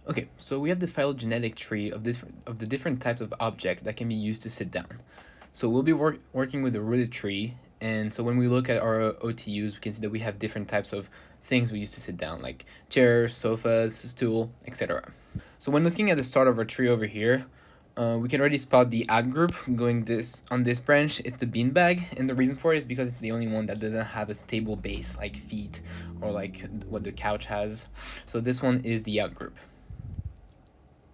Okay, so we have the phylogenetic tree of the different types of objects that can be used to sit down. So we'll be working with the rooted tree, and so when we look at our OTUs, we can see that we have different types of things we use to sit down, like chairs, sofas, stool, etc. So when looking at the start of our tree over here, we can already spot the add group going on this branch. It's the beanbag, and the reason for it is because it's the only one that doesn't have a stable base like feet or like what the couch has. So this one is the out group.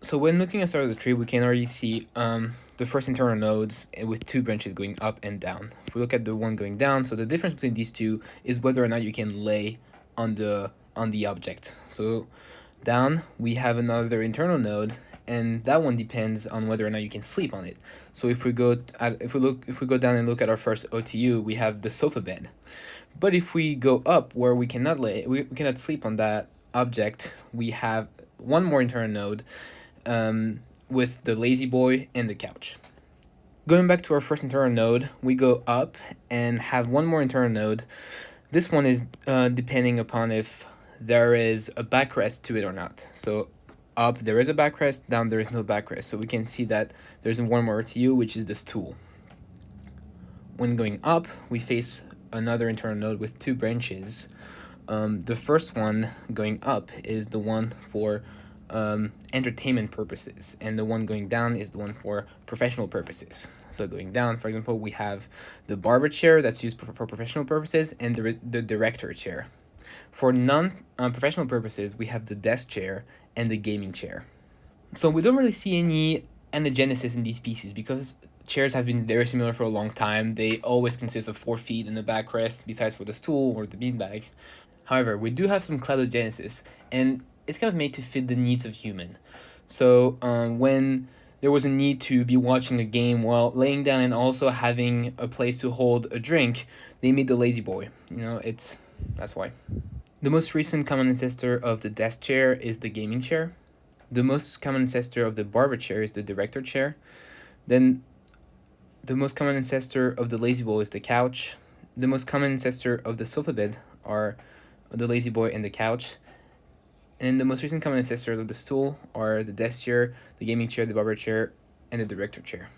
So when looking at the start of the tree, we can already see the first internal nodes with two branches going up and down. If we look at the one going down, so the difference between these two is whether or not you can lay on the object. So down we have another internal node, and that one depends on whether or not you can sleep on it. So if we go down and look at our first OTU, we have the sofa bed. But if we go up where we cannot we cannot sleep on that object, we have one more internal node with the lazy boy and the couch. Going back to our first internal node, we go up and have one more internal node. This one is depending upon if there is a backrest to it or not. So up there is a backrest, down there is no backrest. So we can see that there's one more RTU, which is the stool. When going up, we face another internal node with two branches. The first one going up is the one for entertainment purposes, and the one going down is the one for professional purposes. So going down, for example, we have the barber chair that's used for professional purposes, and the director chair. For non-professional purposes, we have the desk chair and the gaming chair. So we don't really see any anagenesis in these pieces because chairs have been very similar for a long time. They always consist of 4 feet in the backrest, besides for the stool or the beanbag. However, we do have some cladogenesis, and it's kind of made to fit the needs of human. So when there was a need to be watching a game while laying down and also having a place to hold a drink, they made the lazy boy. That's why. The most recent common ancestor of the desk chair is the gaming chair. The most common ancestor of the barber chair is the director chair. Then the most common ancestor of the lazy boy is the couch. The most common ancestor of the sofa bed are the lazy boy and the couch. And the most recent common ancestors of the stool are the desk chair, the gaming chair, the barber chair, and the director chair.